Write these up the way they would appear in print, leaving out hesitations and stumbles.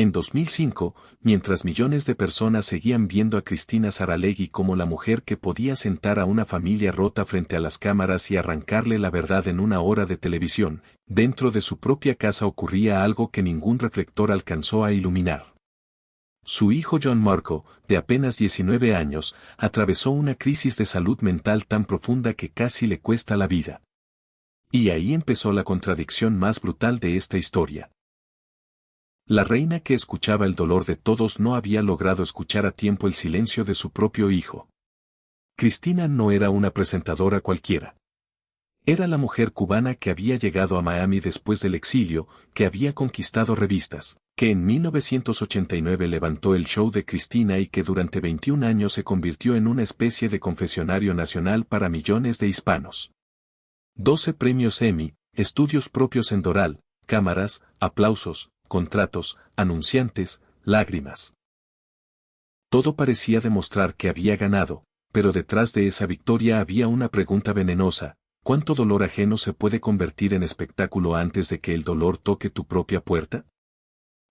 En 2005, mientras millones de personas seguían viendo a Cristina Saralegui como la mujer que podía sentar a una familia rota frente a las cámaras y arrancarle la verdad en una hora de televisión, dentro de su propia casa ocurría algo que ningún reflector alcanzó a iluminar. Su hijo John Marco, de apenas 19 años, atravesó una crisis de salud mental tan profunda que casi le cuesta la vida. Y ahí empezó la contradicción más brutal de esta historia. La reina que escuchaba el dolor de todos no había logrado escuchar a tiempo el silencio de su propio hijo. Cristina no era una presentadora cualquiera. Era la mujer cubana que había llegado a Miami después del exilio, que había conquistado revistas, que en 1989 levantó el show de Cristina y que durante 21 años se convirtió en una especie de confesionario nacional para millones de hispanos. 12 premios Emmy, estudios propios en Doral, cámaras, aplausos, contratos, anunciantes, lágrimas. Todo parecía demostrar que había ganado, pero detrás de esa victoria había una pregunta venenosa: ¿cuánto dolor ajeno se puede convertir en espectáculo antes de que el dolor toque tu propia puerta?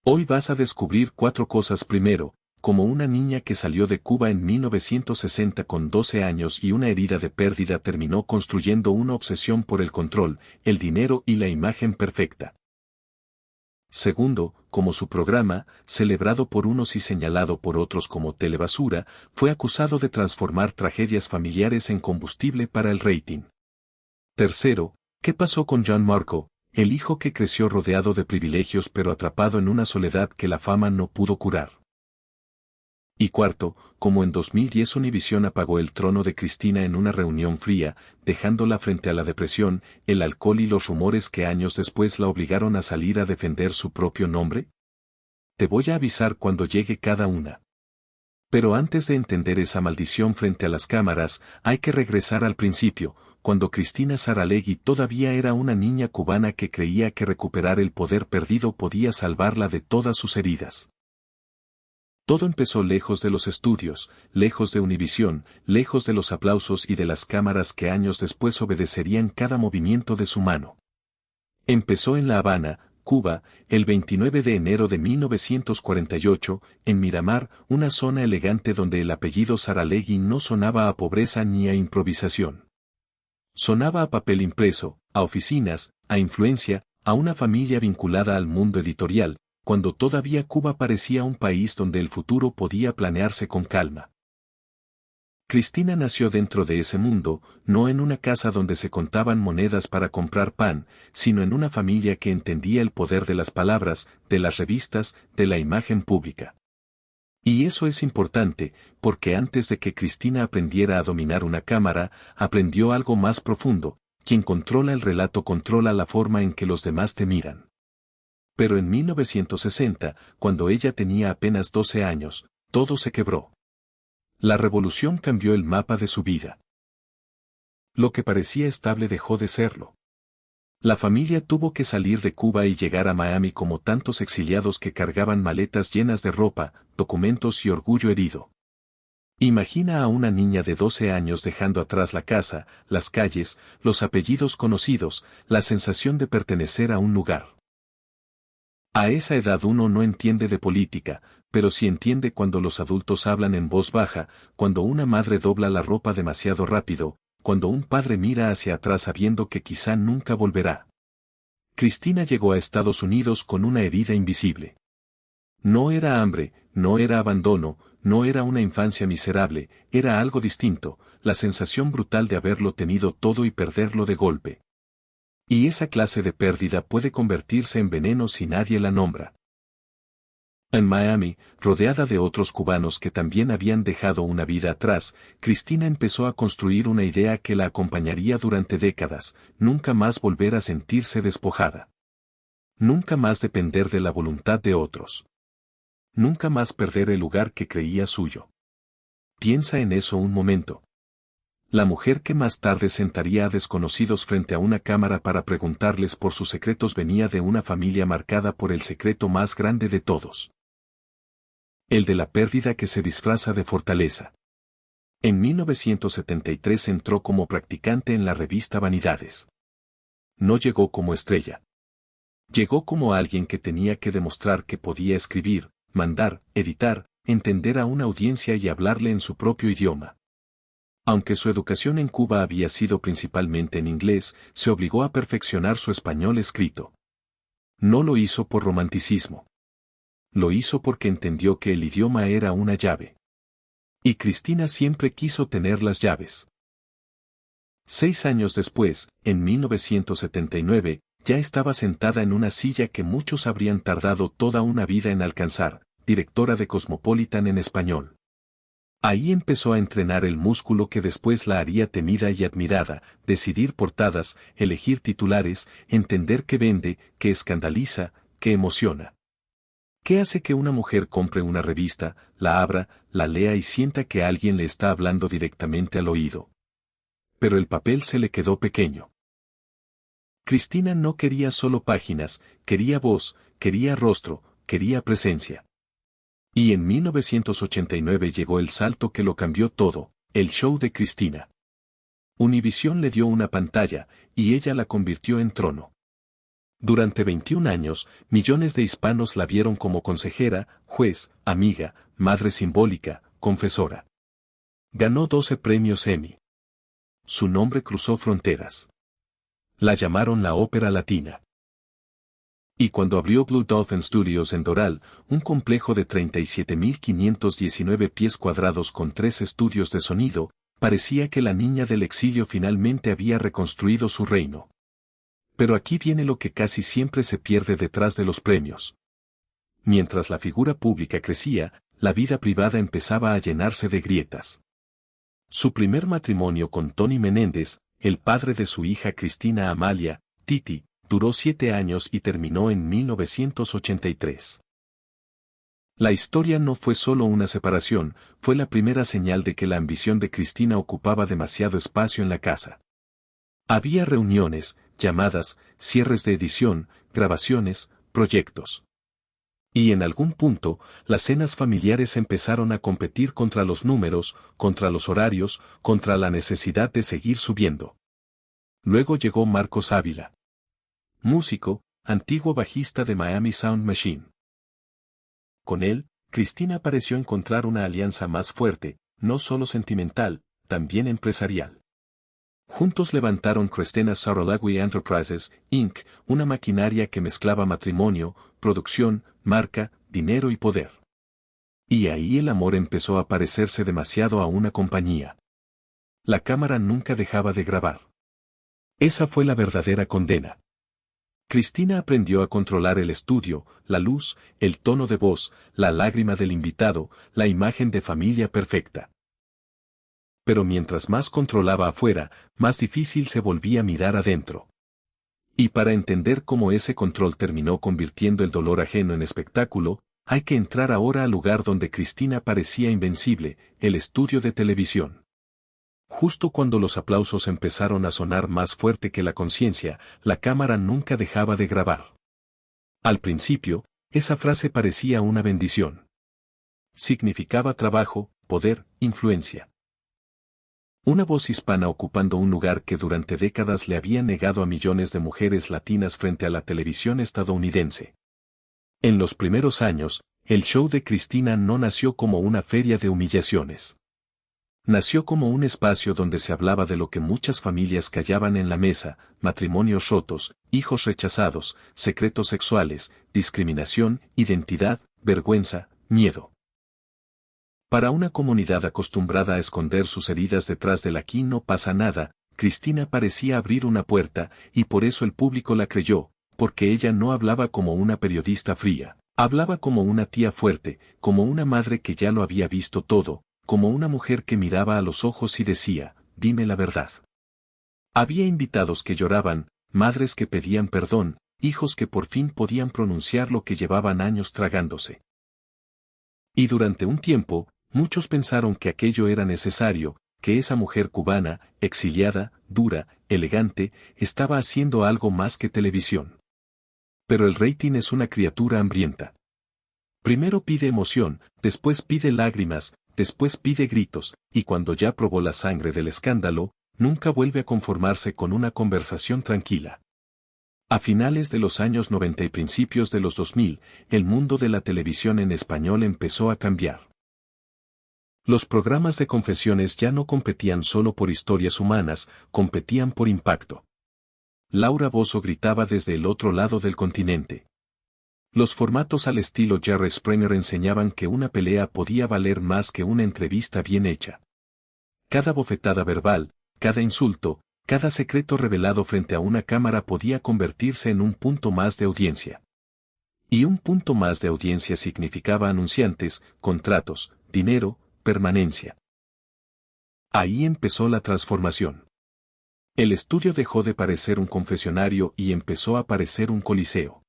Hoy vas a descubrir 4 cosas. Primero, como una niña que salió de Cuba en 1960 con 12 años y una herida de pérdida terminó construyendo una obsesión por el control, el dinero y la imagen perfecta. Segundo, como su programa, celebrado por unos y señalado por otros como telebasura, fue acusado de transformar tragedias familiares en combustible para el rating. Tercero, ¿qué pasó con John Marco, el hijo que creció rodeado de privilegios pero atrapado en una soledad que la fama no pudo curar? Y cuarto, como en 2010 Univisión apagó el trono de Cristina en una reunión fría, dejándola frente a la depresión, el alcohol y los rumores que años después la obligaron a salir a defender su propio nombre? Te voy a avisar cuando llegue cada una. Pero antes de entender esa maldición frente a las cámaras, hay que regresar al principio, cuando Cristina Saralegui todavía era una niña cubana que creía que recuperar el poder perdido podía salvarla de todas sus heridas. Todo empezó lejos de los estudios, lejos de Univisión, lejos de los aplausos y de las cámaras que años después obedecerían cada movimiento de su mano. Empezó en La Habana, Cuba, el 29 de enero de 1948, en Miramar, una zona elegante donde el apellido Saralegui no sonaba a pobreza ni a improvisación. Sonaba a papel impreso, a oficinas, a influencia, a una familia vinculada al mundo editorial, cuando todavía Cuba parecía un país donde el futuro podía planearse con calma. Cristina nació dentro de ese mundo, no en una casa donde se contaban monedas para comprar pan, sino en una familia que entendía el poder de las palabras, de las revistas, de la imagen pública. Y eso es importante, porque antes de que Cristina aprendiera a dominar una cámara, aprendió algo más profundo: quien controla el relato controla la forma en que los demás te miran. Pero en 1960, cuando ella tenía apenas 12 años, todo se quebró. La revolución cambió el mapa de su vida. Lo que parecía estable dejó de serlo. La familia tuvo que salir de Cuba y llegar a Miami como tantos exiliados que cargaban maletas llenas de ropa, documentos y orgullo herido. Imagina a una niña de 12 años dejando atrás la casa, las calles, los apellidos conocidos, la sensación de pertenecer a un lugar. A esa edad uno no entiende de política, pero sí entiende cuando los adultos hablan en voz baja, cuando una madre dobla la ropa demasiado rápido, cuando un padre mira hacia atrás sabiendo que quizá nunca volverá. Cristina llegó a Estados Unidos con una herida invisible. No era hambre, no era abandono, no era una infancia miserable, era algo distinto: la sensación brutal de haberlo tenido todo y perderlo de golpe. Y esa clase de pérdida puede convertirse en veneno si nadie la nombra. En Miami, rodeada de otros cubanos que también habían dejado una vida atrás, Cristina empezó a construir una idea que la acompañaría durante décadas: nunca más volver a sentirse despojada. Nunca más depender de la voluntad de otros. Nunca más perder el lugar que creía suyo. Piensa en eso un momento. La mujer que más tarde sentaría a desconocidos frente a una cámara para preguntarles por sus secretos venía de una familia marcada por el secreto más grande de todos. El de la pérdida que se disfraza de fortaleza. En 1973 entró como practicante en la revista Vanidades. No llegó como estrella. Llegó como alguien que tenía que demostrar que podía escribir, mandar, editar, entender a una audiencia y hablarle en su propio idioma. Aunque su educación en Cuba había sido principalmente en inglés, se obligó a perfeccionar su español escrito. No lo hizo por romanticismo. Lo hizo porque entendió que el idioma era una llave. Y Cristina siempre quiso tener las llaves. 6 años después, en 1979, ya estaba sentada en una silla que muchos habrían tardado toda una vida en alcanzar, directora de Cosmopolitan en español. Ahí empezó a entrenar el músculo que después la haría temida y admirada, decidir portadas, elegir titulares, entender qué vende, qué escandaliza, qué emociona. ¿Qué hace que una mujer compre una revista, la abra, la lea y sienta que alguien le está hablando directamente al oído? Pero el papel se le quedó pequeño. Cristina no quería solo páginas, quería voz, quería rostro, quería presencia. Y en 1989 llegó el salto que lo cambió todo, el show de Cristina. Univisión le dio una pantalla, y ella la convirtió en trono. Durante 21 años, millones de hispanos la vieron como consejera, juez, amiga, madre simbólica, confesora. Ganó 12 premios Emmy. Su nombre cruzó fronteras. La llamaron la ópera latina. Y cuando abrió Blue Dolphin Studios en Doral, un complejo de 37.519 pies cuadrados con 3 estudios de sonido, parecía que la niña del exilio finalmente había reconstruido su reino. Pero aquí viene lo que casi siempre se pierde detrás de los premios. Mientras la figura pública crecía, la vida privada empezaba a llenarse de grietas. Su primer matrimonio con Tony Menéndez, el padre de su hija Cristina Amalia, Titi, duró 7 años y terminó en 1983. La historia no fue solo una separación, fue la primera señal de que la ambición de Cristina ocupaba demasiado espacio en la casa. Había reuniones, llamadas, cierres de edición, grabaciones, proyectos. Y en algún punto, las cenas familiares empezaron a competir contra los números, contra los horarios, contra la necesidad de seguir subiendo. Luego llegó Marcos Ávila. Músico, antiguo bajista de Miami Sound Machine. Con él, Cristina pareció encontrar una alianza más fuerte, no solo sentimental, también empresarial. Juntos levantaron Christina Saralagui Enterprises, Inc., una maquinaria que mezclaba matrimonio, producción, marca, dinero y poder. Y ahí el amor empezó a parecerse demasiado a una compañía. La cámara nunca dejaba de grabar. Esa fue la verdadera condena. Cristina aprendió a controlar el estudio, la luz, el tono de voz, la lágrima del invitado, la imagen de familia perfecta. Pero mientras más controlaba afuera, más difícil se volvía mirar adentro. Y para entender cómo ese control terminó convirtiendo el dolor ajeno en espectáculo, hay que entrar ahora al lugar donde Cristina parecía invencible, el estudio de televisión. Justo cuando los aplausos empezaron a sonar más fuerte que la conciencia, la cámara nunca dejaba de grabar. Al principio, esa frase parecía una bendición. Significaba trabajo, poder, influencia. Una voz hispana ocupando un lugar que durante décadas le había negado a millones de mujeres latinas frente a la televisión estadounidense. En los primeros años, el show de Cristina no nació como una feria de humillaciones. Nació como un espacio donde se hablaba de lo que muchas familias callaban en la mesa: matrimonios rotos, hijos rechazados, secretos sexuales, discriminación, identidad, vergüenza, miedo. Para una comunidad acostumbrada a esconder sus heridas detrás del "aquí no pasa nada", Cristina parecía abrir una puerta, y por eso el público la creyó, porque ella no hablaba como una periodista fría, hablaba como una tía fuerte, como una madre que ya lo había visto todo, como una mujer que miraba a los ojos y decía: dime la verdad. Había invitados que lloraban, madres que pedían perdón, hijos que por fin podían pronunciar lo que llevaban años tragándose. Y durante un tiempo, muchos pensaron que aquello era necesario, que esa mujer cubana, exiliada, dura, elegante, estaba haciendo algo más que televisión. Pero el rating es una criatura hambrienta. Primero pide emoción, después pide lágrimas, después pide gritos, y cuando ya probó la sangre del escándalo, nunca vuelve a conformarse con una conversación tranquila. A finales de los años 90 y principios de los 2000, el mundo de la televisión en español empezó a cambiar. Los programas de confesiones ya no competían solo por historias humanas, competían por impacto. Laura Bozzo gritaba desde el otro lado del continente. Los formatos al estilo Jerry Springer enseñaban que una pelea podía valer más que una entrevista bien hecha. Cada bofetada verbal, cada insulto, cada secreto revelado frente a una cámara podía convertirse en un punto más de audiencia. Y un punto más de audiencia significaba anunciantes, contratos, dinero, permanencia. Ahí empezó la transformación. El estudio dejó de parecer un confesionario y empezó a parecer un coliseo.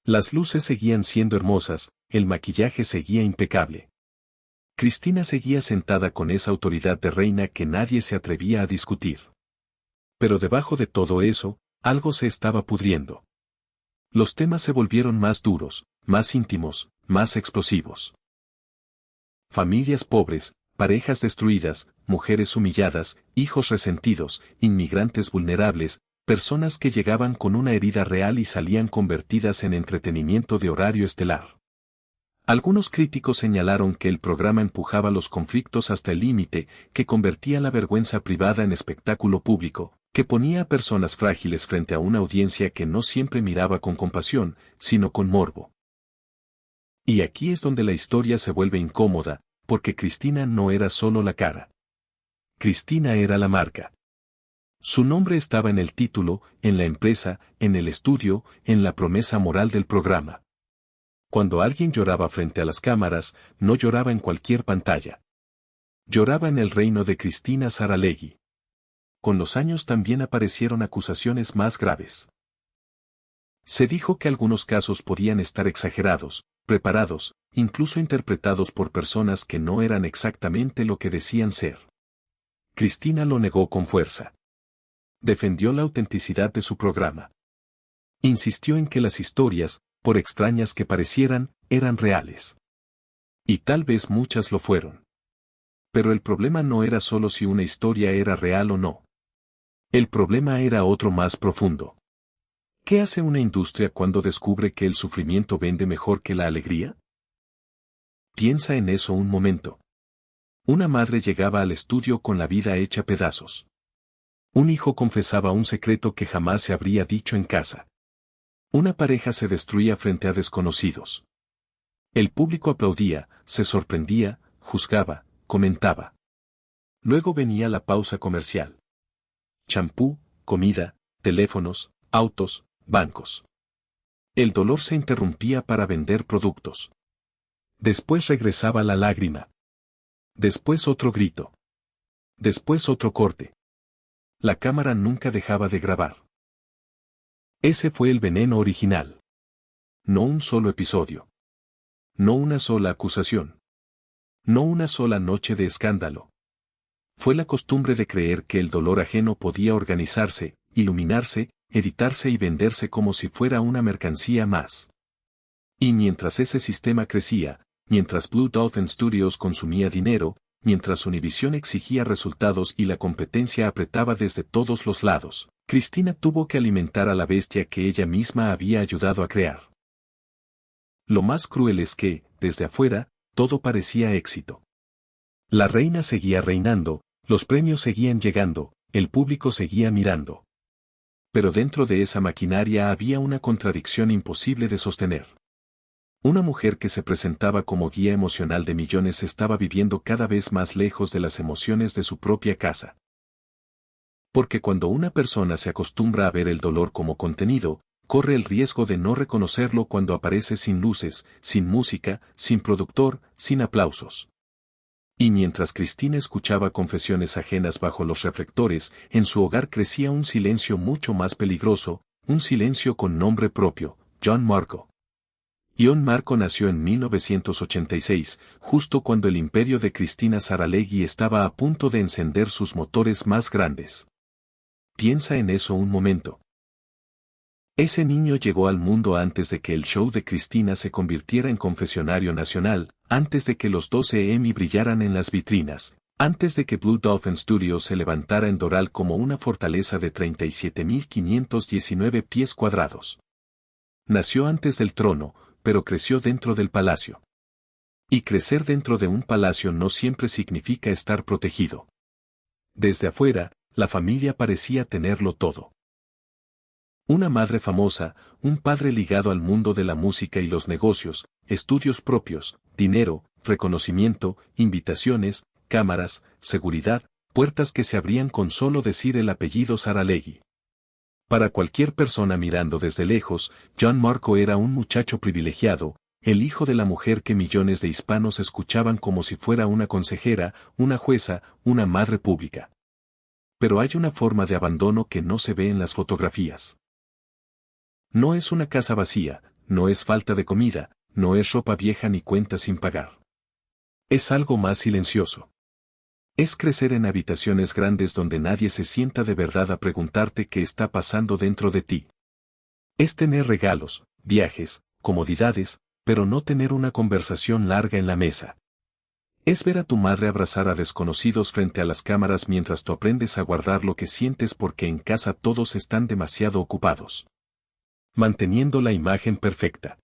Las luces seguían siendo hermosas, el maquillaje seguía impecable. Cristina seguía sentada con esa autoridad de reina que nadie se atrevía a discutir. Pero debajo de todo eso, algo se estaba pudriendo. Los temas se volvieron más duros, más íntimos, más explosivos. Familias pobres, parejas destruidas, mujeres humilladas, hijos resentidos, inmigrantes vulnerables, personas que llegaban con una herida real y salían convertidas en entretenimiento de horario estelar. Algunos críticos señalaron que el programa empujaba los conflictos hasta el límite, que convertía la vergüenza privada en espectáculo público, que ponía a personas frágiles frente a una audiencia que no siempre miraba con compasión, sino con morbo. Y aquí es donde la historia se vuelve incómoda, porque Cristina no era solo la cara. Cristina era la marca. Su nombre estaba en el título, en la empresa, en el estudio, en la promesa moral del programa. Cuando alguien lloraba frente a las cámaras, no lloraba en cualquier pantalla. Lloraba en el reino de Cristina Saralegui. Con los años también aparecieron acusaciones más graves. Se dijo que algunos casos podían estar exagerados, preparados, incluso interpretados por personas que no eran exactamente lo que decían ser. Cristina lo negó con fuerza. Defendió la autenticidad de su programa. Insistió en que las historias, por extrañas que parecieran, eran reales. Y tal vez muchas lo fueron. Pero el problema no era solo si una historia era real o no. El problema era otro más profundo. ¿Qué hace una industria cuando descubre que el sufrimiento vende mejor que la alegría? Piensa en eso un momento. Una madre llegaba al estudio con la vida hecha pedazos. Un hijo confesaba un secreto que jamás se habría dicho en casa. Una pareja se destruía frente a desconocidos. El público aplaudía, se sorprendía, juzgaba, comentaba. Luego venía la pausa comercial. Champú, comida, teléfonos, autos, bancos. El dolor se interrumpía para vender productos. Después regresaba la lágrima. Después otro grito. Después otro corte. La cámara nunca dejaba de grabar. Ese fue el veneno original. No un solo episodio. No una sola acusación. No una sola noche de escándalo. Fue la costumbre de creer que el dolor ajeno podía organizarse, iluminarse, editarse y venderse como si fuera una mercancía más. Y mientras ese sistema crecía, mientras Blue Dolphin Studios consumía dinero, mientras Univision exigía resultados y la competencia apretaba desde todos los lados, Cristina tuvo que alimentar a la bestia que ella misma había ayudado a crear. Lo más cruel es que, desde afuera, todo parecía éxito. La reina seguía reinando, los premios seguían llegando, el público seguía mirando. Pero dentro de esa maquinaria había una contradicción imposible de sostener. Una mujer que se presentaba como guía emocional de millones estaba viviendo cada vez más lejos de las emociones de su propia casa. Porque cuando una persona se acostumbra a ver el dolor como contenido, corre el riesgo de no reconocerlo cuando aparece sin luces, sin música, sin productor, sin aplausos. Y mientras Cristina escuchaba confesiones ajenas bajo los reflectores, en su hogar crecía un silencio mucho más peligroso, un silencio con nombre propio, John Marco. John Marco nació en 1986, justo cuando el imperio de Cristina Saralegui estaba a punto de encender sus motores más grandes. Piensa en eso un momento. Ese niño llegó al mundo antes de que el show de Cristina se convirtiera en confesionario nacional, antes de que los 12 Emmy brillaran en las vitrinas, Antes de que Blue Dolphin Studios se levantara en Doral como una fortaleza de 37.519 pies cuadrados. Nació antes del trono, pero creció dentro del palacio. Y crecer dentro de un palacio no siempre significa estar protegido. Desde afuera, la familia parecía tenerlo todo. Una madre famosa, un padre ligado al mundo de la música y los negocios, estudios propios, dinero, reconocimiento, invitaciones, cámaras, seguridad, puertas que se abrían con solo decir el apellido Saralegui. Para cualquier persona mirando desde lejos, John Marco era un muchacho privilegiado, el hijo de la mujer que millones de hispanos escuchaban como si fuera una consejera, una jueza, una madre pública. Pero hay una forma de abandono que no se ve en las fotografías. No es una casa vacía, no es falta de comida, no es ropa vieja ni cuentas sin pagar. Es algo más silencioso. Es crecer en habitaciones grandes donde nadie se sienta de verdad a preguntarte qué está pasando dentro de ti. Es tener regalos, viajes, comodidades, pero no tener una conversación larga en la mesa. Es ver a tu madre abrazar a desconocidos frente a las cámaras mientras tú aprendes a guardar lo que sientes porque en casa todos están demasiado ocupados. Manteniendo la imagen perfecta.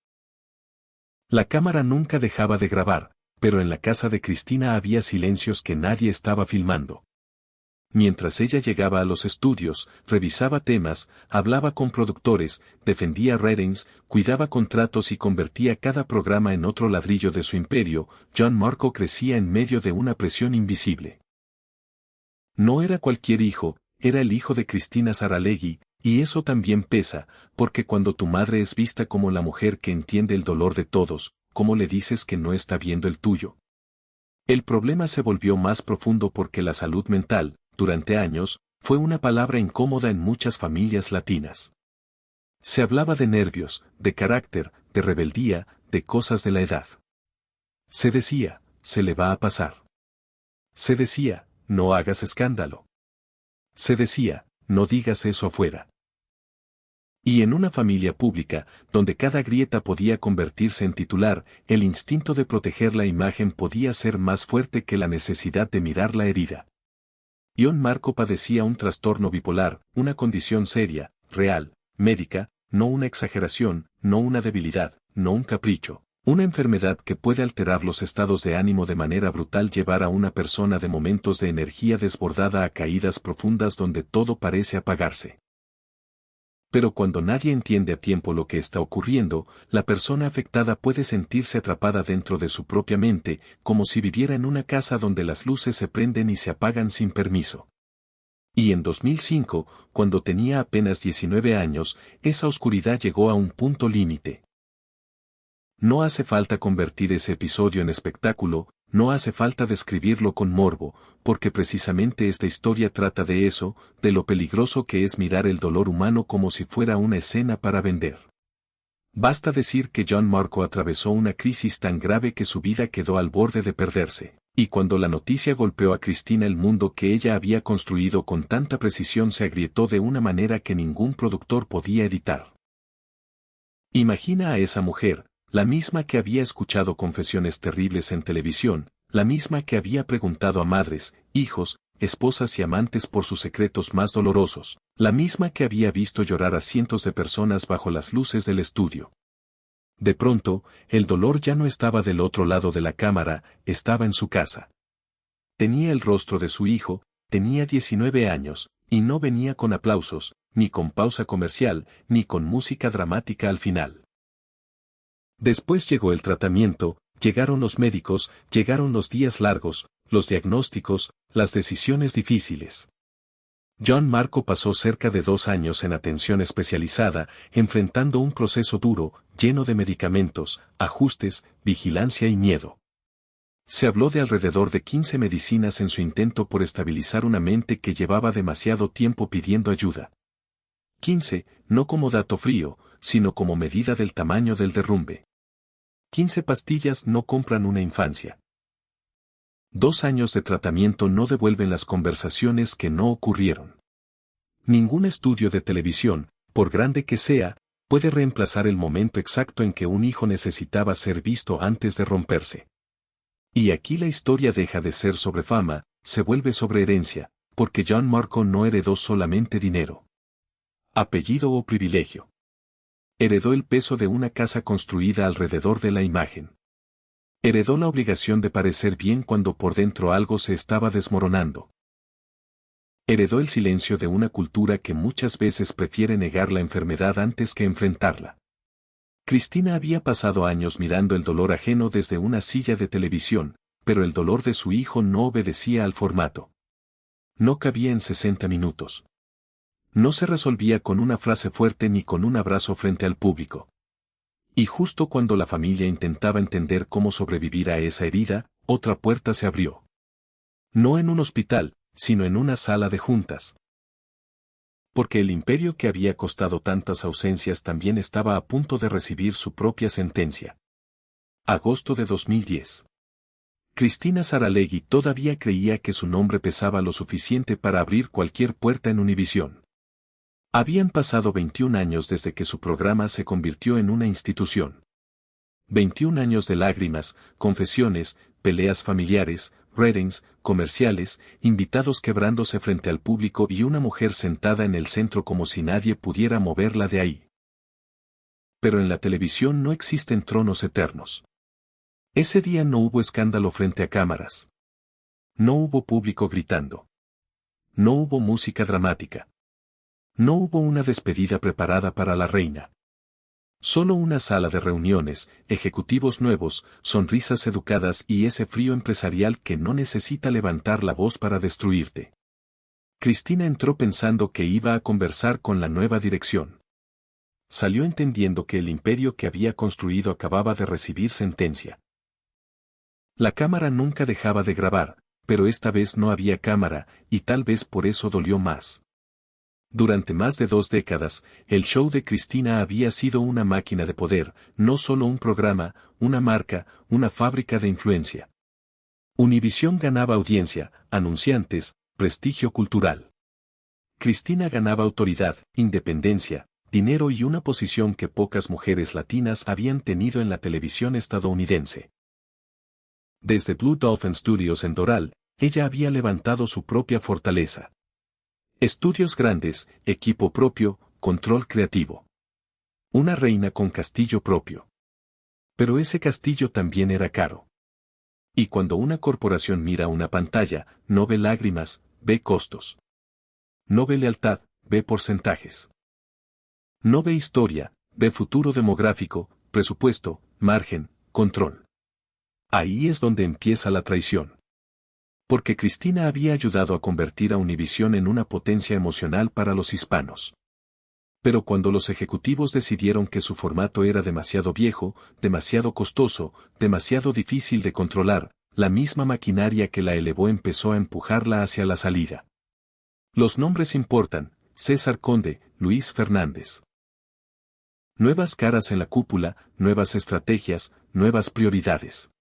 La cámara nunca dejaba de grabar, pero en la casa de Cristina había silencios que nadie estaba filmando. Mientras ella llegaba a los estudios, revisaba temas, hablaba con productores, defendía ratings, cuidaba contratos y convertía cada programa en otro ladrillo de su imperio, John Marco crecía en medio de una presión invisible. No era cualquier hijo, era el hijo de Cristina Saralegui, y eso también pesa, porque cuando tu madre es vista como la mujer que entiende el dolor de todos, ¿cómo le dices que no está viendo el tuyo? El problema se volvió más profundo porque la salud mental, durante años, fue una palabra incómoda en muchas familias latinas. Se hablaba de nervios, de carácter, de rebeldía, de cosas de la edad. Se decía, se le va a pasar. Se decía, no hagas escándalo. Se decía, no digas eso afuera. Y en una familia pública, donde cada grieta podía convertirse en titular, el instinto de proteger la imagen podía ser más fuerte que la necesidad de mirar la herida. John Marco padecía un trastorno bipolar, una condición seria, real, médica, no una exageración, no una debilidad, no un capricho. Una enfermedad que puede alterar los estados de ánimo de manera brutal, llevar a una persona de momentos de energía desbordada a caídas profundas donde todo parece apagarse. Pero cuando nadie entiende a tiempo lo que está ocurriendo, la persona afectada puede sentirse atrapada dentro de su propia mente, como si viviera en una casa donde las luces se prenden y se apagan sin permiso. Y en 2005, cuando tenía apenas 19 años, esa oscuridad llegó a un punto límite. No hace falta convertir ese episodio en espectáculo, no hace falta describirlo con morbo, porque precisamente esta historia trata de eso, de lo peligroso que es mirar el dolor humano como si fuera una escena para vender. Basta decir que John Marco atravesó una crisis tan grave que su vida quedó al borde de perderse, y cuando la noticia golpeó a Cristina, el mundo que ella había construido con tanta precisión se agrietó de una manera que ningún productor podía editar. Imagina a esa mujer, la misma que había escuchado confesiones terribles en televisión, la misma que había preguntado a madres, hijos, esposas y amantes por sus secretos más dolorosos, la misma que había visto llorar a cientos de personas bajo las luces del estudio. De pronto, el dolor ya no estaba del otro lado de la cámara, estaba en su casa. Tenía el rostro de su hijo, tenía 19 años, y no venía con aplausos, ni con pausa comercial, ni con música dramática al final. Después llegó el tratamiento, llegaron los médicos, llegaron los días largos, los diagnósticos, las decisiones difíciles. John Marco pasó cerca de 2 años en atención especializada, enfrentando un proceso duro, lleno de medicamentos, ajustes, vigilancia y miedo. Se habló de alrededor de 15 medicinas en su intento por estabilizar una mente que llevaba demasiado tiempo pidiendo ayuda. 15, no como dato frío, sino como medida del tamaño del derrumbe. 15 pastillas no compran una infancia. 2 años de tratamiento no devuelven las conversaciones que no ocurrieron. Ningún estudio de televisión, por grande que sea, puede reemplazar el momento exacto en que un hijo necesitaba ser visto antes de romperse. Y aquí la historia deja de ser sobre fama, Se vuelve sobre herencia, porque John Marco no heredó solamente dinero, apellido o privilegio. Heredó el peso de una casa construida alrededor de la imagen. Heredó la obligación de parecer bien cuando por dentro algo se estaba desmoronando. Heredó el silencio de una cultura que muchas veces prefiere negar la enfermedad antes que enfrentarla. Cristina había pasado años mirando el dolor ajeno desde una silla de televisión, pero el dolor de su hijo no obedecía al formato. No cabía en 60 minutos. No se resolvía con una frase fuerte ni con un abrazo frente al público. Y justo cuando la familia intentaba entender cómo sobrevivir a esa herida, otra puerta se abrió. No en un hospital, sino en una sala de juntas. Porque el imperio que había costado tantas ausencias también estaba a punto de recibir su propia sentencia. Agosto de 2010. Cristina Saralegui todavía creía que su nombre pesaba lo suficiente para abrir cualquier puerta en Univisión. Habían pasado 21 años desde que su programa se convirtió en una institución. 21 años de lágrimas, confesiones, peleas familiares, ratings, comerciales, invitados quebrándose frente al público y una mujer sentada en el centro como si nadie pudiera moverla de ahí. Pero en la televisión no existen tronos eternos. Ese día no hubo escándalo frente a cámaras. No hubo público gritando. No hubo música dramática. No hubo una despedida preparada para la reina. Solo una sala de reuniones, ejecutivos nuevos, sonrisas educadas y ese frío empresarial que no necesita levantar la voz para destruirte. Cristina entró pensando que iba a conversar con la nueva dirección. Salió entendiendo que el imperio que había construido acababa de recibir sentencia. La cámara nunca dejaba de grabar, pero esta vez no había cámara, y tal vez por eso dolió más. Durante más de 2 décadas, el show de Cristina había sido una máquina de poder, no solo un programa, una marca, una fábrica de influencia. Univisión ganaba audiencia, anunciantes, prestigio cultural. Cristina ganaba autoridad, independencia, dinero y una posición que pocas mujeres latinas habían tenido en la televisión estadounidense. Desde Blue Dolphin Studios en Doral, ella había levantado su propia fortaleza. Estudios grandes, equipo propio, control creativo. Una reina con castillo propio. Pero ese castillo también era caro. Y cuando una corporación mira una pantalla, no ve lágrimas, ve costos. No ve lealtad, ve porcentajes. No ve historia, ve futuro demográfico, presupuesto, margen, control. Ahí es donde empieza la traición. Porque Cristina había ayudado a convertir a Univisión en una potencia emocional para los hispanos. Pero cuando los ejecutivos decidieron que su formato era demasiado viejo, demasiado costoso, demasiado difícil de controlar, la misma maquinaria que la elevó empezó a empujarla hacia la salida. Los nombres importan: César Conde, Luis Fernández. Nuevas caras en la cúpula, nuevas estrategias, nuevas prioridades.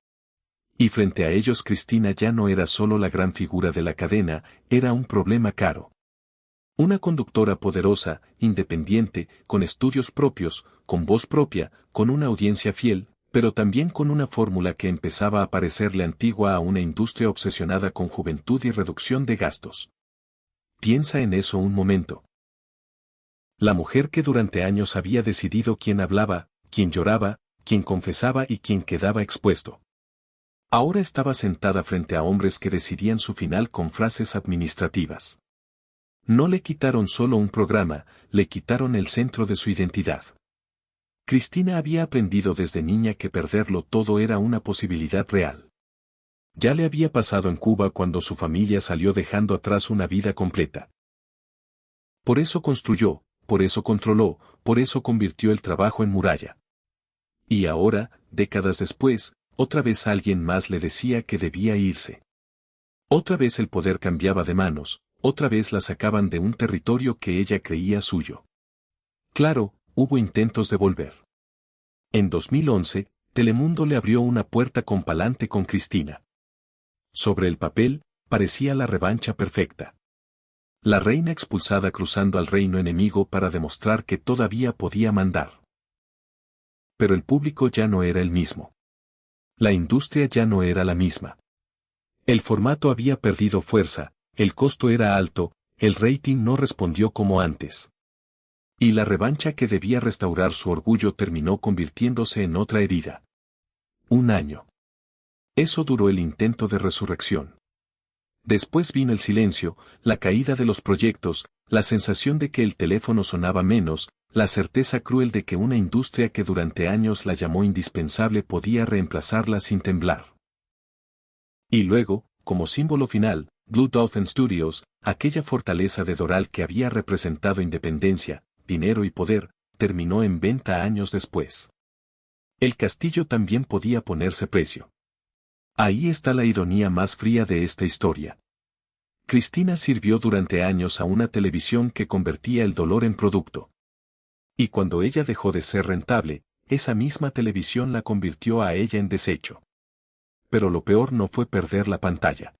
Y frente a ellos Cristina ya no era solo la gran figura de la cadena, era un problema caro. Una conductora poderosa, independiente, con estudios propios, con voz propia, con una audiencia fiel, pero también con una fórmula que empezaba a parecerle antigua a una industria obsesionada con juventud y reducción de gastos. Piensa en eso un momento. La mujer que durante años había decidido quién hablaba, quién lloraba, quién confesaba y quién quedaba expuesto. Ahora estaba sentada frente a hombres que decidían su final con frases administrativas. No le quitaron solo un programa, le quitaron el centro de su identidad. Cristina había aprendido desde niña que perderlo todo era una posibilidad real. Ya le había pasado en Cuba cuando su familia salió dejando atrás una vida completa. Por eso construyó, por eso controló, por eso convirtió el trabajo en muralla. Y ahora, décadas después, otra vez alguien más le decía que debía irse. Otra vez el poder cambiaba de manos, otra vez la sacaban de un territorio que ella creía suyo. Claro, hubo intentos de volver. En 2011, Telemundo le abrió una puerta con Palante con Cristina. Sobre el papel, parecía la revancha perfecta. La reina expulsada cruzando al reino enemigo para demostrar que todavía podía mandar. Pero el público ya no era el mismo. La industria ya no era la misma. El formato había perdido fuerza, el costo era alto, el rating no respondió como antes. Y la revancha que debía restaurar su orgullo terminó convirtiéndose en otra herida. 1 año. Eso duró el intento de resurrección. Después vino el silencio, la caída de los proyectos, la sensación de que el teléfono sonaba menos, la certeza cruel de que una industria que durante años la llamó indispensable podía reemplazarla sin temblar. Y luego, como símbolo final, Blue Dolphin Studios, aquella fortaleza de Doral que había representado independencia, dinero y poder, terminó en venta años después. El castillo también podía ponerse precio. Ahí está la ironía más fría de esta historia. Cristina sirvió durante años a una televisión que convertía el dolor en producto. Y cuando ella dejó de ser rentable, esa misma televisión la convirtió a ella en desecho. Pero lo peor no fue perder la pantalla.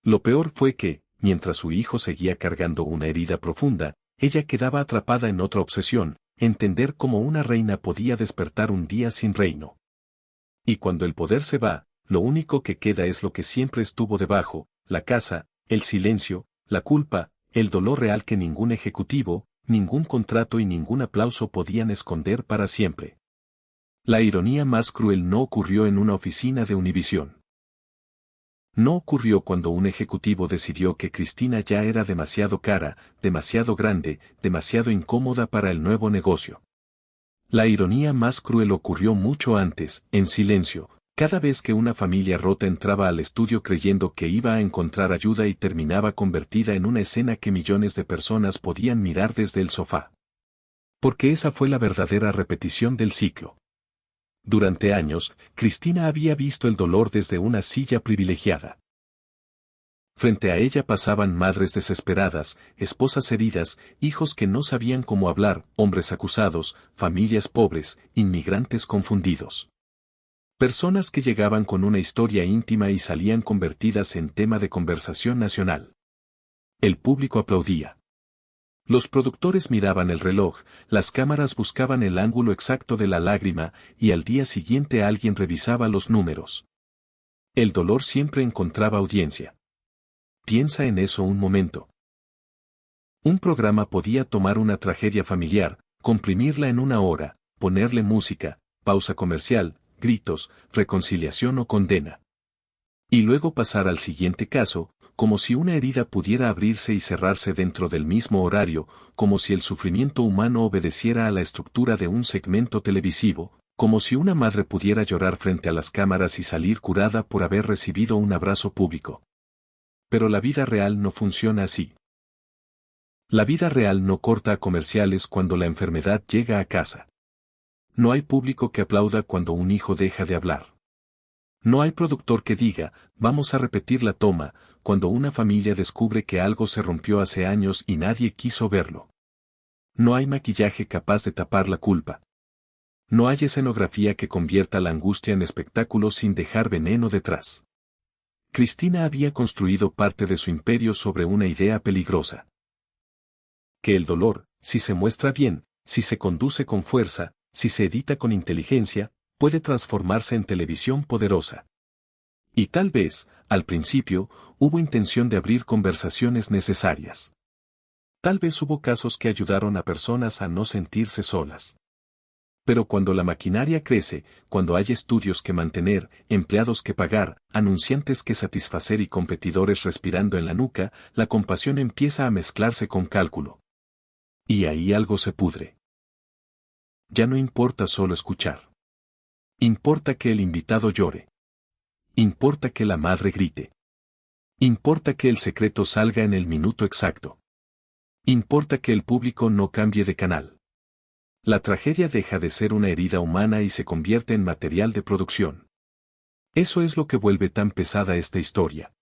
Lo peor fue que, mientras su hijo seguía cargando una herida profunda, ella quedaba atrapada en otra obsesión, entender cómo una reina podía despertar un día sin reino. Y cuando el poder se va, lo único que queda es lo que siempre estuvo debajo, la casa, el silencio, la culpa, el dolor real que ningún ejecutivo, ningún contrato y ningún aplauso podían esconder para siempre. La ironía más cruel no ocurrió en una oficina de Univisión. No ocurrió cuando un ejecutivo decidió que Cristina ya era demasiado cara, demasiado grande, demasiado incómoda para el nuevo negocio. La ironía más cruel ocurrió mucho antes, en silencio, cada vez que una familia rota entraba al estudio creyendo que iba a encontrar ayuda y terminaba convertida en una escena que millones de personas podían mirar desde el sofá. Porque esa fue la verdadera repetición del ciclo. Durante años, Cristina había visto el dolor desde una silla privilegiada. Frente a ella pasaban madres desesperadas, esposas heridas, hijos que no sabían cómo hablar, hombres acusados, familias pobres, inmigrantes confundidos. Personas que llegaban con una historia íntima y salían convertidas en tema de conversación nacional. El público aplaudía. Los productores miraban el reloj, las cámaras buscaban el ángulo exacto de la lágrima, y al día siguiente alguien revisaba los números. El dolor siempre encontraba audiencia. Piensa en eso un momento. Un programa podía tomar una tragedia familiar, comprimirla en 1 hora, ponerle música, pausa comercial, gritos, reconciliación o condena. Y luego pasar al siguiente caso, como si una herida pudiera abrirse y cerrarse dentro del mismo horario, como si el sufrimiento humano obedeciera a la estructura de un segmento televisivo, como si una madre pudiera llorar frente a las cámaras y salir curada por haber recibido un abrazo público. Pero la vida real no funciona así. La vida real no corta a comerciales cuando la enfermedad llega a casa. No hay público que aplauda cuando un hijo deja de hablar. No hay productor que diga, vamos a repetir la toma, cuando una familia descubre que algo se rompió hace años y nadie quiso verlo. No hay maquillaje capaz de tapar la culpa. No hay escenografía que convierta la angustia en espectáculo sin dejar veneno detrás. Cristina había construido parte de su imperio sobre una idea peligrosa. Que el dolor, si se muestra bien, si se conduce con fuerza, si se edita con inteligencia, puede transformarse en televisión poderosa. Y tal vez, al principio, hubo intención de abrir conversaciones necesarias. Tal vez hubo casos que ayudaron a personas a no sentirse solas. Pero cuando la maquinaria crece, cuando hay estudios que mantener, empleados que pagar, anunciantes que satisfacer y competidores respirando en la nuca, la compasión empieza a mezclarse con cálculo. Y ahí algo se pudre. Ya no importa solo escuchar. Importa que el invitado llore. Importa que la madre grite. Importa que el secreto salga en el minuto exacto. Importa que el público no cambie de canal. La tragedia deja de ser una herida humana y se convierte en material de producción. Eso es lo que vuelve tan pesada esta historia.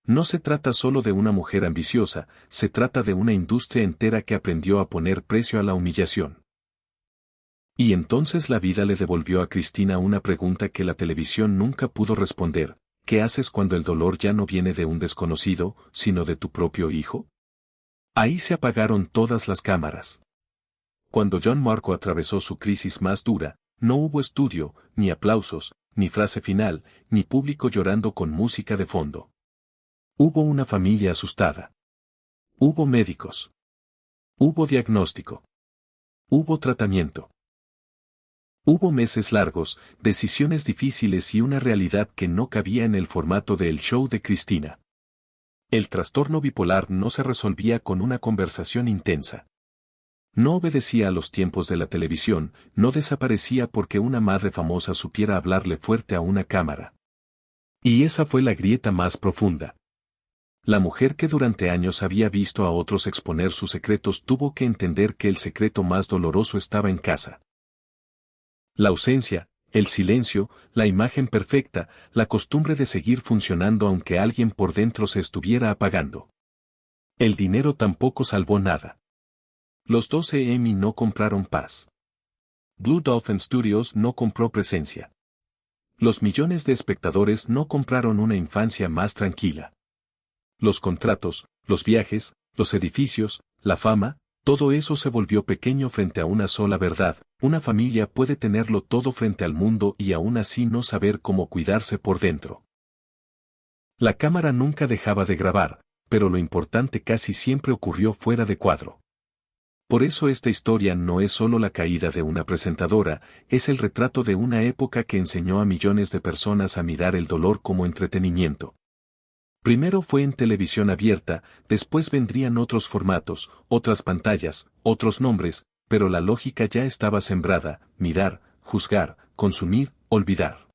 No se trata solo de una mujer ambiciosa, se trata de una industria entera que aprendió a poner precio a la humillación. Y entonces la vida le devolvió a Cristina una pregunta que la televisión nunca pudo responder: ¿qué haces cuando el dolor ya no viene de un desconocido, sino de tu propio hijo? Ahí se apagaron todas las cámaras. Cuando John Marco atravesó su crisis más dura, no hubo estudio, ni aplausos, ni frase final, ni público llorando con música de fondo. Hubo una familia asustada. Hubo médicos. Hubo diagnóstico. Hubo tratamiento. Hubo meses largos, decisiones difíciles y una realidad que no cabía en el formato del show de Cristina. El trastorno bipolar no se resolvía con una conversación intensa. No obedecía a los tiempos de la televisión, no desaparecía porque una madre famosa supiera hablarle fuerte a una cámara. Y esa fue la grieta más profunda. La mujer que durante años había visto a otros exponer sus secretos tuvo que entender que el secreto más doloroso estaba en casa. La ausencia, el silencio, la imagen perfecta, la costumbre de seguir funcionando aunque alguien por dentro se estuviera apagando. El dinero tampoco salvó nada. Los 12 Emmy no compraron paz. Blue Dolphin Studios no compró presencia. Los millones de espectadores no compraron una infancia más tranquila. Los contratos, los viajes, los edificios, la fama, todo eso se volvió pequeño frente a una sola verdad. Una familia puede tenerlo todo frente al mundo y aún así no saber cómo cuidarse por dentro. La cámara nunca dejaba de grabar, pero lo importante casi siempre ocurrió fuera de cuadro. Por eso esta historia no es solo la caída de una presentadora, es el retrato de una época que enseñó a millones de personas a mirar el dolor como entretenimiento. Primero fue en televisión abierta, después vendrían otros formatos, otras pantallas, otros nombres, pero la lógica ya estaba sembrada: mirar, juzgar, consumir, olvidar.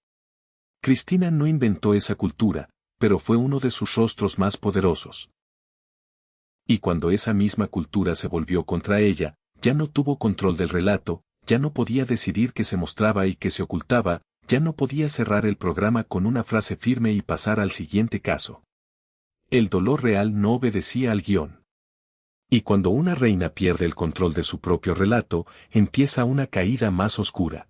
Cristina no inventó esa cultura, pero fue uno de sus rostros más poderosos. Y cuando esa misma cultura se volvió contra ella, ya no tuvo control del relato, ya no podía decidir qué se mostraba y qué se ocultaba, ya no podía cerrar el programa con una frase firme y pasar al siguiente caso. El dolor real no obedecía al guión. Y cuando una reina pierde el control de su propio relato, empieza una caída más oscura.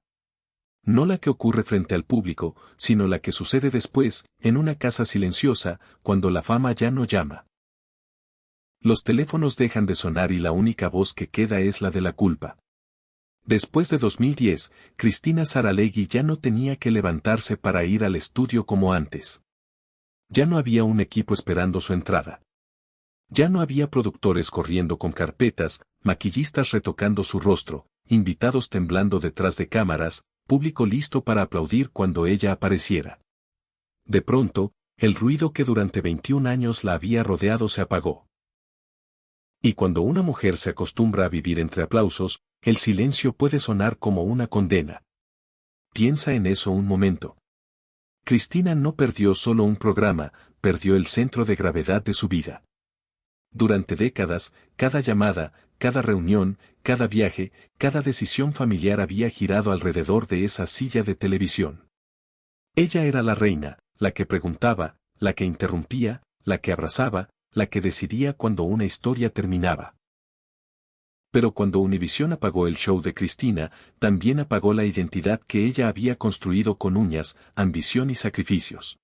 No la que ocurre frente al público, sino la que sucede después, en una casa silenciosa, cuando la fama ya no llama. Los teléfonos dejan de sonar y la única voz que queda es la de la culpa. Después de 2010, Cristina Saralegui ya no tenía que levantarse para ir al estudio como antes. Ya no había un equipo esperando su entrada. Ya no había productores corriendo con carpetas, maquillistas retocando su rostro, invitados temblando detrás de cámaras, público listo para aplaudir cuando ella apareciera. De pronto, el ruido que durante 21 años la había rodeado se apagó. Y cuando una mujer se acostumbra a vivir entre aplausos, el silencio puede sonar como una condena. Piensa en eso un momento. Cristina no perdió solo un programa, perdió el centro de gravedad de su vida. Durante décadas, cada llamada, cada reunión, cada viaje, cada decisión familiar había girado alrededor de esa silla de televisión. Ella era la reina, la que preguntaba, la que interrumpía, la que abrazaba, la que decidía cuando una historia terminaba. Pero cuando Univisión apagó el show de Cristina, también apagó la identidad que ella había construido con uñas, ambición y sacrificios.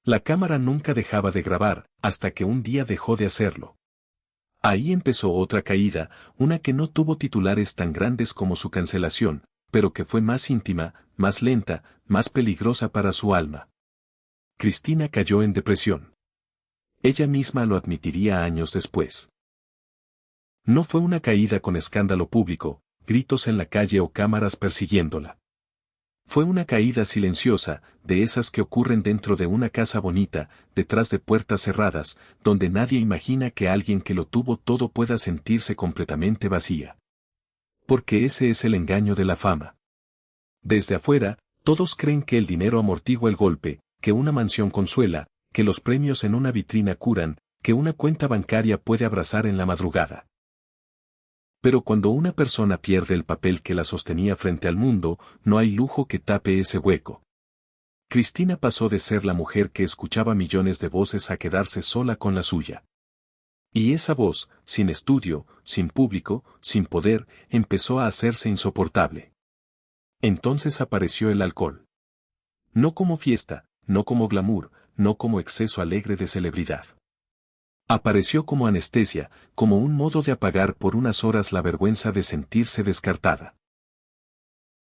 La cámara nunca dejaba de grabar, hasta que un día dejó de hacerlo. Ahí empezó otra caída, una que no tuvo titulares tan grandes como su cancelación, pero que fue más íntima, más lenta, más peligrosa para su alma. Cristina cayó en depresión. Ella misma lo admitiría años después. No fue una caída con escándalo público, gritos en la calle o cámaras persiguiéndola. Fue una caída silenciosa, de esas que ocurren dentro de una casa bonita, detrás de puertas cerradas, donde nadie imagina que alguien que lo tuvo todo pueda sentirse completamente vacía. Porque ese es el engaño de la fama. Desde afuera, todos creen que el dinero amortigua el golpe, que una mansión consuela, que los premios en una vitrina curan, que una cuenta bancaria puede abrazar en la madrugada. Pero cuando una persona pierde el papel que la sostenía frente al mundo, no hay lujo que tape ese hueco. Cristina pasó de ser la mujer que escuchaba millones de voces a quedarse sola con la suya. Y esa voz, sin estudio, sin público, sin poder, empezó a hacerse insoportable. Entonces apareció el alcohol. No como fiesta, no como glamour, no como exceso alegre de celebridad. Apareció como anestesia, como un modo de apagar por unas horas la vergüenza de sentirse descartada.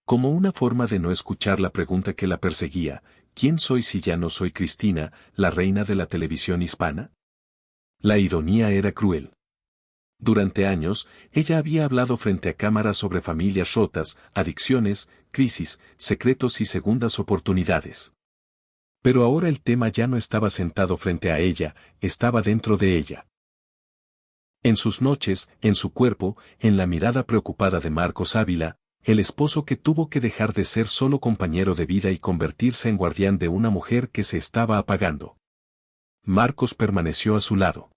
Como una forma de no escuchar la pregunta que la perseguía: ¿quién soy si ya no soy Cristina, la reina de la televisión hispana? La ironía era cruel. Durante años, ella había hablado frente a cámaras sobre familias rotas, adicciones, crisis, secretos y segundas oportunidades. Pero ahora el tema ya no estaba sentado frente a ella, estaba dentro de ella. En sus noches, en su cuerpo, en la mirada preocupada de Marcos Ávila, el esposo que tuvo que dejar de ser solo compañero de vida y convertirse en guardián de una mujer que se estaba apagando. Marcos permaneció a su lado.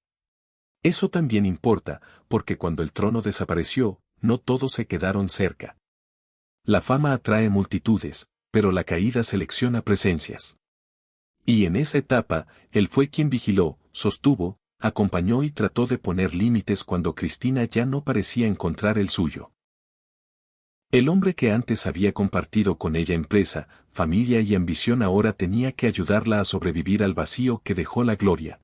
Eso también importa, porque cuando el trono desapareció, no todos se quedaron cerca. La fama atrae multitudes, pero la caída selecciona presencias. Y en esa etapa, él fue quien vigiló, sostuvo, acompañó y trató de poner límites cuando Cristina ya no parecía encontrar el suyo. El hombre que antes había compartido con ella empresa, familia y ambición ahora tenía que ayudarla a sobrevivir al vacío que dejó la gloria.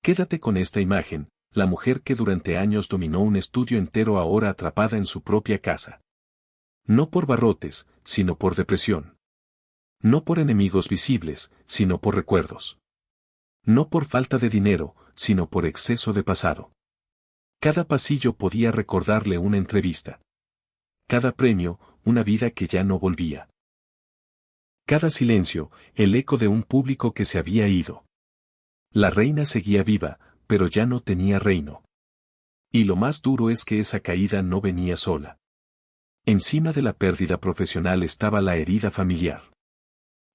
Quédate con esta imagen: la mujer que durante años dominó un estudio entero ahora atrapada en su propia casa. No por barrotes, sino por depresión. No por enemigos visibles, sino por recuerdos. No por falta de dinero, sino por exceso de pasado. Cada pasillo podía recordarle una entrevista. Cada premio, una vida que ya no volvía. Cada silencio, el eco de un público que se había ido. La reina seguía viva, pero ya no tenía reino. Y lo más duro es que esa caída no venía sola. Encima de la pérdida profesional estaba la herida familiar.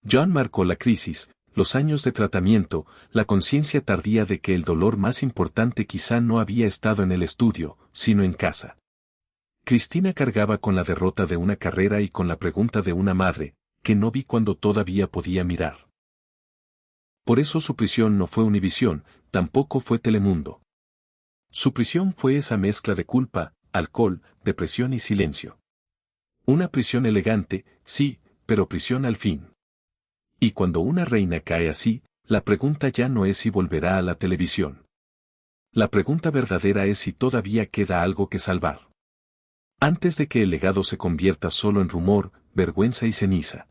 John marcó la crisis, los años de tratamiento, la conciencia tardía de que el dolor más importante quizá no había estado en el estudio, sino en casa. Cristina cargaba con la derrota de una carrera y con la pregunta de una madre, que no vi cuando todavía podía mirar. Por eso su prisión no fue Univisión, tampoco fue Telemundo. Su prisión fue esa mezcla de culpa, alcohol, depresión y silencio. Una prisión elegante, sí, pero prisión al fin. Y cuando una reina cae así, la pregunta ya no es si volverá a la televisión. La pregunta verdadera es si todavía queda algo que salvar. Antes de que el legado se convierta solo en rumor, vergüenza y ceniza.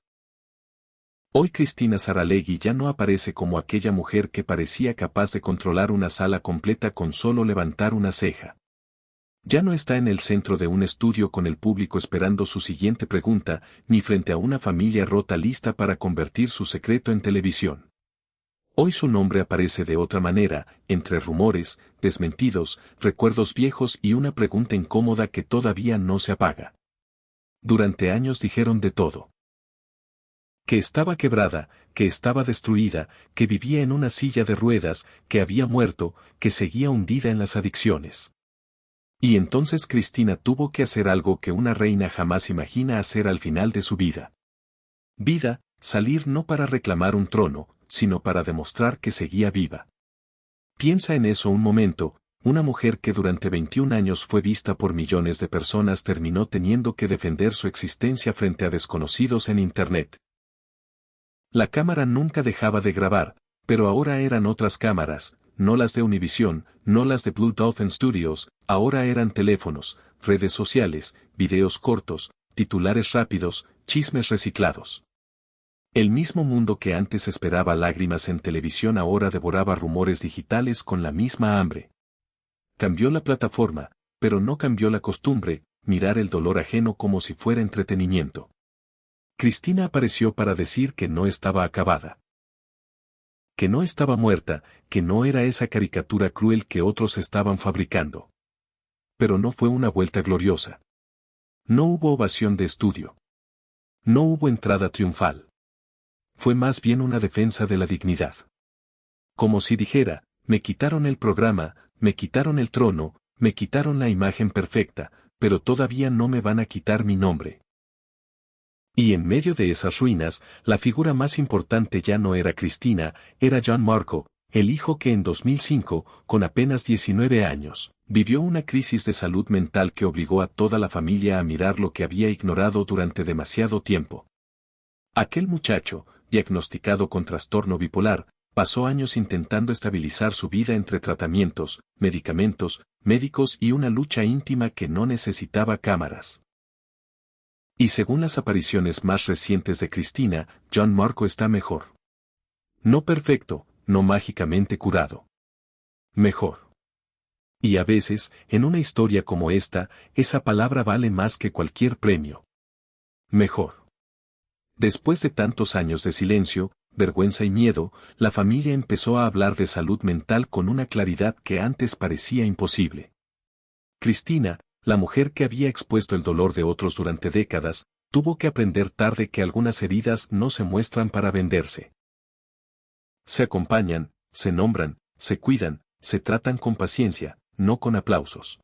Hoy Cristina Saralegui ya no aparece como aquella mujer que parecía capaz de controlar una sala completa con solo levantar una ceja. Ya no está en el centro de un estudio con el público esperando su siguiente pregunta, ni frente a una familia rota lista para convertir su secreto en televisión. Hoy su nombre aparece de otra manera, entre rumores, desmentidos, recuerdos viejos y una pregunta incómoda que todavía no se apaga. Durante años dijeron de todo. Que estaba quebrada, que estaba destruida, que vivía en una silla de ruedas, que había muerto, que seguía hundida en las adicciones. Y entonces Cristina tuvo que hacer algo que una reina jamás imagina hacer al final de su vida. Salir no para reclamar un trono, sino para demostrar que seguía viva. Piensa en eso un momento: una mujer que durante 21 años fue vista por millones de personas terminó teniendo que defender su existencia frente a desconocidos en Internet. La cámara nunca dejaba de grabar, pero ahora eran otras cámaras, no las de Univisión, no las de Blue Dolphin Studios, ahora eran teléfonos, redes sociales, videos cortos, titulares rápidos, chismes reciclados. El mismo mundo que antes esperaba lágrimas en televisión ahora devoraba rumores digitales con la misma hambre. Cambió la plataforma, pero no cambió la costumbre: mirar el dolor ajeno como si fuera entretenimiento. Cristina apareció para decir que no estaba acabada. Que no estaba muerta, que no era esa caricatura cruel que otros estaban fabricando. Pero no fue una vuelta gloriosa. No hubo ovación de estudio. No hubo entrada triunfal. Fue más bien una defensa de la dignidad. Como si dijera: me quitaron el programa, me quitaron el trono, me quitaron la imagen perfecta, pero todavía no me van a quitar mi nombre. Y en medio de esas ruinas, la figura más importante ya no era Cristina, era John Marco, el hijo que en 2005, con apenas 19 años, vivió una crisis de salud mental que obligó a toda la familia a mirar lo que había ignorado durante demasiado tiempo. Aquel muchacho, diagnosticado con trastorno bipolar, pasó años intentando estabilizar su vida entre tratamientos, medicamentos, médicos y una lucha íntima que no necesitaba cámaras. Y según las apariciones más recientes de Cristina, John Marco está mejor. No perfecto, no mágicamente curado. Mejor. Y a veces, en una historia como esta, esa palabra vale más que cualquier premio. Mejor. Después de tantos años de silencio, vergüenza y miedo, la familia empezó a hablar de salud mental con una claridad que antes parecía imposible. Cristina, la mujer que había expuesto el dolor de otros durante décadas, tuvo que aprender tarde que algunas heridas no se muestran para venderse. Se acompañan, se nombran, se cuidan, se tratan con paciencia, no con aplausos.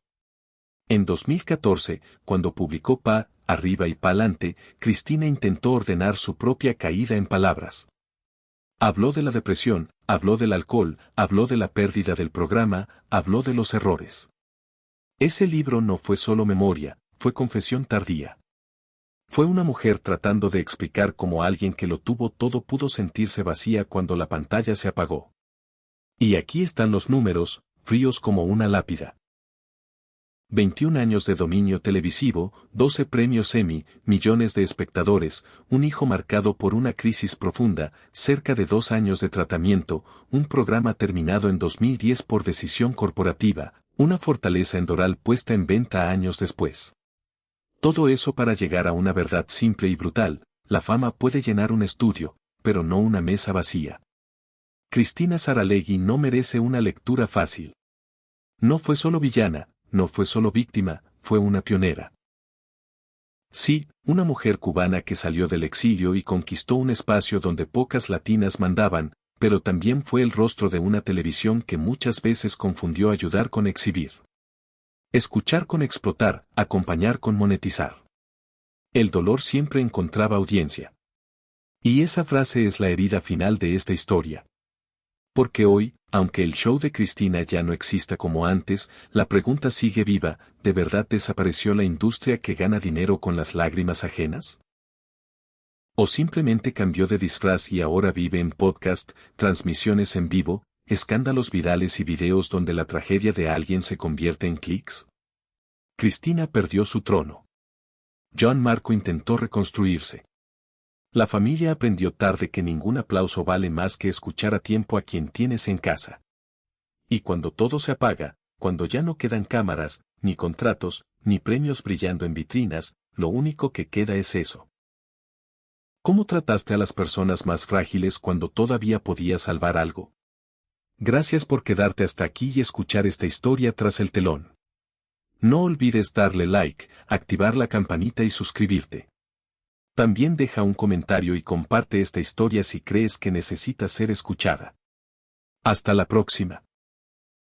En 2014, cuando publicó Pa, arriba y pa'lante, Cristina intentó ordenar su propia caída en palabras. Habló de la depresión, habló del alcohol, habló de la pérdida del programa, habló de los errores. Ese libro no fue solo memoria, fue confesión tardía. Fue una mujer tratando de explicar cómo alguien que lo tuvo todo pudo sentirse vacía cuando la pantalla se apagó. Y aquí están los números, fríos como una lápida. 21 años de dominio televisivo, 12 premios Emmy, millones de espectadores, un hijo marcado por una crisis profunda, cerca de 2 años de tratamiento, un programa terminado en 2010 por decisión corporativa, una fortaleza endoral puesta en venta años después. Todo eso para llegar a una verdad simple y brutal: la fama puede llenar un estudio, pero no una mesa vacía. Cristina Saralegui no merece una lectura fácil. No fue solo villana, no fue solo víctima, fue una pionera. Sí, una mujer cubana que salió del exilio y conquistó un espacio donde pocas latinas mandaban, pero también fue el rostro de una televisión que muchas veces confundió ayudar con exhibir. Escuchar con explotar, acompañar con monetizar. El dolor siempre encontraba audiencia. Y esa frase es la herida final de esta historia. Porque hoy, aunque el show de Cristina ya no exista como antes, la pregunta sigue viva: ¿de verdad desapareció la industria que gana dinero con las lágrimas ajenas? ¿O simplemente cambió de disfraz y ahora vive en podcast, transmisiones en vivo, escándalos virales y videos donde la tragedia de alguien se convierte en clics? Cristina perdió su trono. John Marco intentó reconstruirse. La familia aprendió tarde que ningún aplauso vale más que escuchar a tiempo a quien tienes en casa. Y cuando todo se apaga, cuando ya no quedan cámaras, ni contratos, ni premios brillando en vitrinas, lo único que queda es eso. ¿Cómo trataste a las personas más frágiles cuando todavía podías salvar algo? Gracias por quedarte hasta aquí y escuchar esta historia tras el telón. No olvides darle like, activar la campanita y suscribirte. También deja un comentario y comparte esta historia si crees que necesita ser escuchada. Hasta la próxima.